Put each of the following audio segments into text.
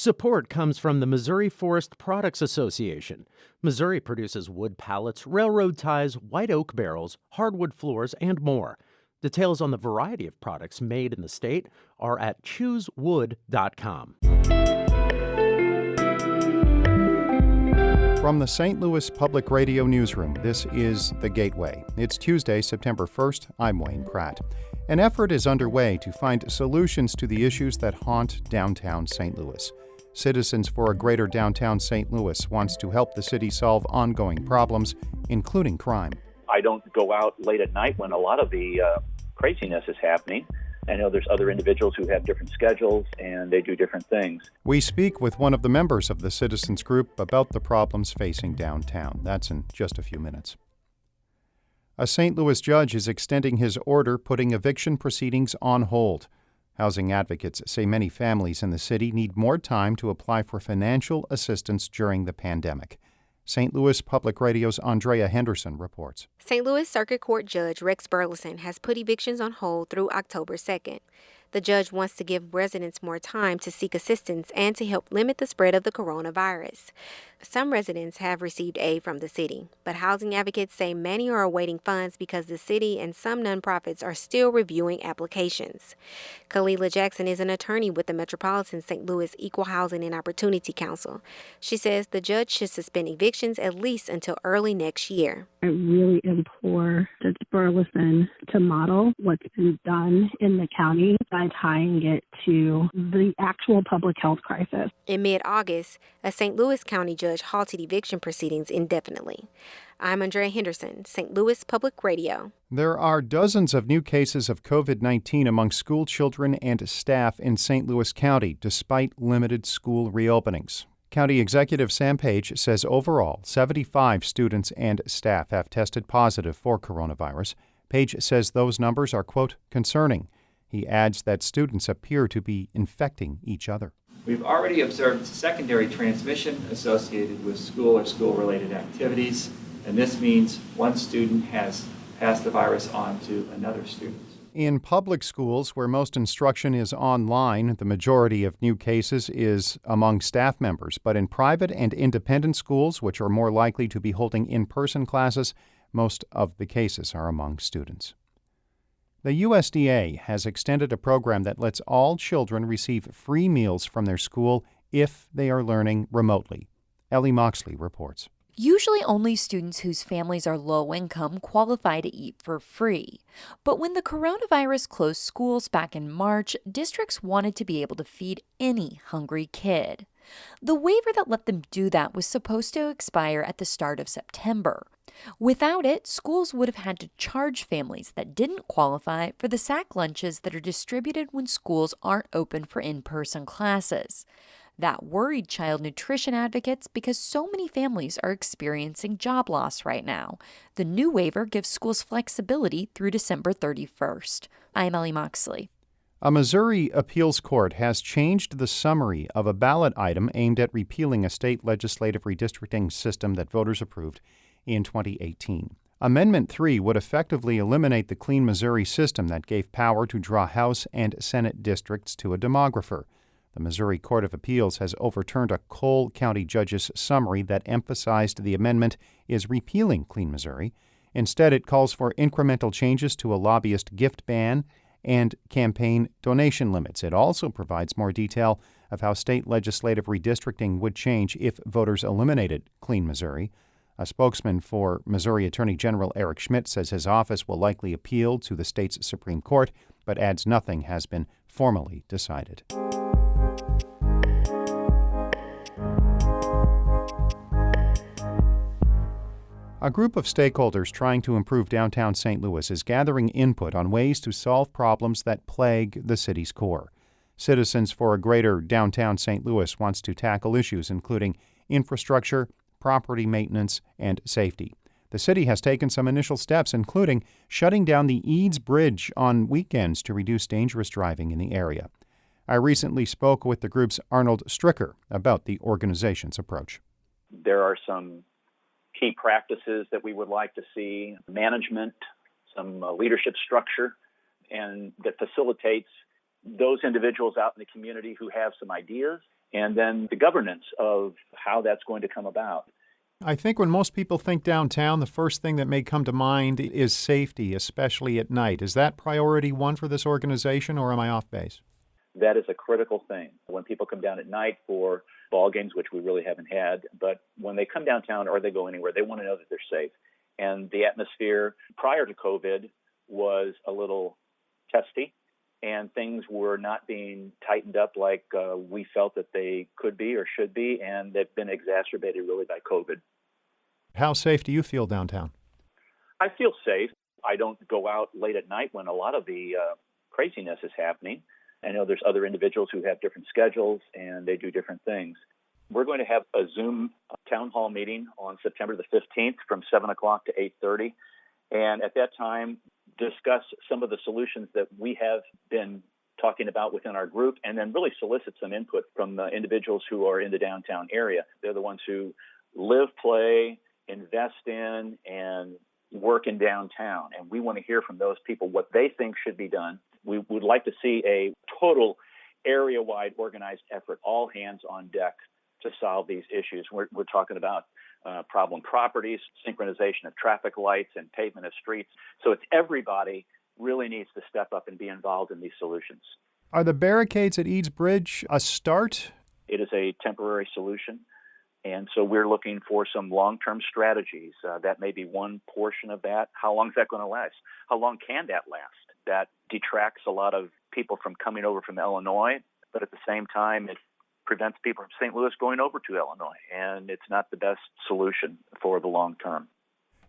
Support comes from the Missouri Forest Products Association. Missouri produces wood pallets, railroad ties, white oak barrels, hardwood floors, and more. Details on the variety of products made in the state are at choosewood.com. From the St. Louis Public Radio Newsroom, this is The Gateway. It's Tuesday, September 1st. I'm Wayne Pratt. An effort is underway to find solutions to the issues that haunt downtown St. Louis. Citizens for a Greater Downtown St. Louis wants to help the city solve ongoing problems, including crime. I don't go out late at night when a lot of the craziness is happening. I know there's other individuals who have different schedules and they do different things. We speak with one of the members of the citizens group about the problems facing downtown. That's in just a few minutes. A St. Louis judge is extending his order putting eviction proceedings on hold. Housing advocates say many families in the city need more time to apply for financial assistance during the pandemic. St. Louis Public Radio's Andrea Henderson reports. St. Louis Circuit Court Judge Rex Burleson has put evictions on hold through October 2nd. The judge wants to give residents more time to seek assistance and to help limit the spread of the coronavirus. Some residents have received aid from the city, but housing advocates say many are awaiting funds because the city and some nonprofits are still reviewing applications. Kalila Jackson is an attorney with the Metropolitan St. Louis Equal Housing and Opportunity Council. She says the judge should suspend evictions at least until early next year. I really implore Judge Burleson to model what's been done in the county by tying it to the actual public health crisis. In mid-August, a St. Louis County judge halted eviction proceedings indefinitely. I'm Andrea Henderson, St. Louis Public Radio. There are dozens of new cases of COVID-19 among school children and staff in St. Louis County, despite limited school reopenings. County Executive Sam Page says overall, 75 students and staff have tested positive for coronavirus. Page says those numbers are, quote, concerning. He adds that students appear to be infecting each other. We've already observed secondary transmission associated with school or school-related activities, and this means one student has passed the virus on to another student. In public schools, where most instruction is online, the majority of new cases is among staff members. But in private and independent schools, which are more likely to be holding in-person classes, most of the cases are among students. The USDA has extended a program that lets all children receive free meals from their school if they are learning remotely. Ellie Moxley reports. Usually only students whose families are low income qualify to eat for free. But when the coronavirus closed schools back in March, districts wanted to be able to feed any hungry kid. The waiver that let them do that was supposed to expire at the start of September. Without it, schools would have had to charge families that didn't qualify for the sack lunches that are distributed when schools aren't open for in-person classes. That worried child nutrition advocates because so many families are experiencing job loss right now. The new waiver gives schools flexibility through December 31st. I'm Ellie Moxley. A Missouri appeals court has changed the summary of a ballot item aimed at repealing a state legislative redistricting system that voters approved in 2018. Amendment 3 would effectively eliminate the Clean Missouri system that gave power to draw House and Senate districts to a demographer. The Missouri Court of Appeals has overturned a Cole County judge's summary that emphasized the amendment is repealing Clean Missouri. Instead, it calls for incremental changes to a lobbyist gift ban and campaign donation limits. It also provides more detail of how state legislative redistricting would change if voters eliminated Clean Missouri. A spokesman for Missouri Attorney General Eric Schmidt says his office will likely appeal to the state's Supreme Court, but adds nothing has been formally decided. A group of stakeholders trying to improve downtown St. Louis is gathering input on ways to solve problems that plague the city's core. Citizens for a Greater Downtown St. Louis wants to tackle issues including infrastructure, property maintenance, and safety. The city has taken some initial steps, including shutting down the Eads Bridge on weekends to reduce dangerous driving in the area. I recently spoke with the group's Arnold Stricker about the organization's approach. There are some key practices that we would like to see, management, some leadership structure, and that facilitates those individuals out in the community who have some ideas and then the governance of how that's going to come about. I think when most people think downtown, the first thing that may come to mind is safety, especially at night. Is that priority one for this organization, or am I off base? That is a critical thing. When people come down at night for ball games, which we really haven't had, but when they come downtown or they go anywhere, they want to know that they're safe. And the atmosphere prior to COVID was a little testy, and things were not being tightened up like we felt that they could be or should be, and they've been exacerbated really by COVID. How safe do you feel downtown? I feel safe. I don't go out late at night when a lot of the craziness is happening. I know there's other individuals who have different schedules and they do different things. We're going to have a Zoom town hall meeting on September the 15th from 7 o'clock to 8:30. And at that time, discuss some of the solutions that we have been talking about within our group, and then really solicit some input from the individuals who are in the downtown area. They're the ones who live, play, invest in, and work in downtown. And we want to hear from those people what they think should be done. We would like to see a total area-wide organized effort, all hands on deck to solve these issues. We're talking about problem properties, synchronization of traffic lights, and pavement of streets. So it's everybody really needs to step up and be involved in these solutions. Are the barricades at Eads Bridge a start? It is a temporary solution, and so we're looking for some long-term strategies. That may be one portion of that. How long is that going to last? How long can that last? That detracts a lot of people from coming over from Illinois, but at the same time, it prevents people from St. Louis going over to Illinois, and it's not the best solution for the long term.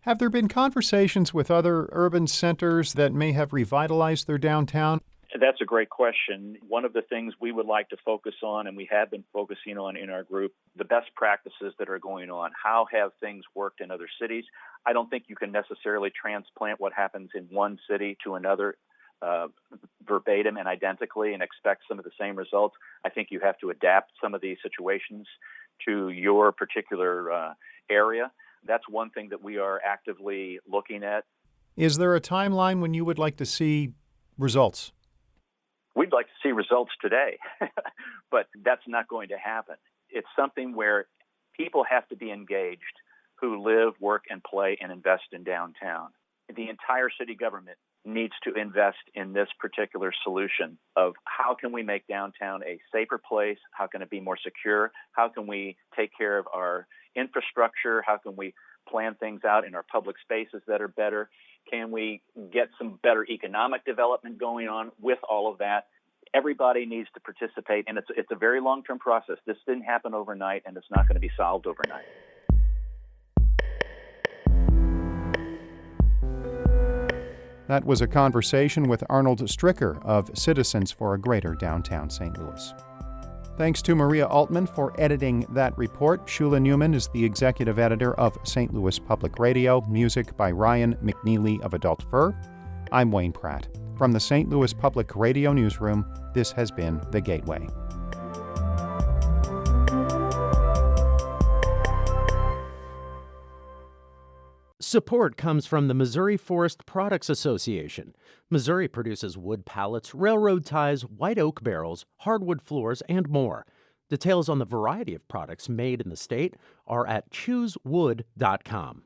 Have there been conversations with other urban centers that may have revitalized their downtown? That's a great question. One of the things we would like to focus on, and we have been focusing on in our group, the best practices that are going on. How have things worked in other cities? I don't think you can necessarily transplant what happens in one city to another verbatim and identically and expect some of the same results. I think you have to adapt some of these situations to your particular area. That's one thing that we are actively looking at. Is there a timeline when you would like to see results? We'd like to see results today, but that's not going to happen. It's something where people have to be engaged who live, work, and play and invest in downtown. The entire city government needs to invest in this particular solution of how can we make downtown a safer place? How can it be more secure? How can we take care of our infrastructure? How can we plan things out in our public spaces that are better? Can we get some better economic development going on with all of that? Everybody needs to participate, and it's a very long-term process. This didn't happen overnight, and it's not going to be solved overnight. That was a conversation with Arnold Stricker of Citizens for a Greater Downtown St. Louis. Thanks to Maria Altman for editing that report. Shula Newman is the executive editor of St. Louis Public Radio. Music by Ryan McNeely of Adult Fur. I'm Wayne Pratt. From the St. Louis Public Radio Newsroom, this has been The Gateway. Support comes from the Missouri Forest Products Association. Missouri produces wood pallets, railroad ties, white oak barrels, hardwood floors, and more. Details on the variety of products made in the state are at choosewood.com.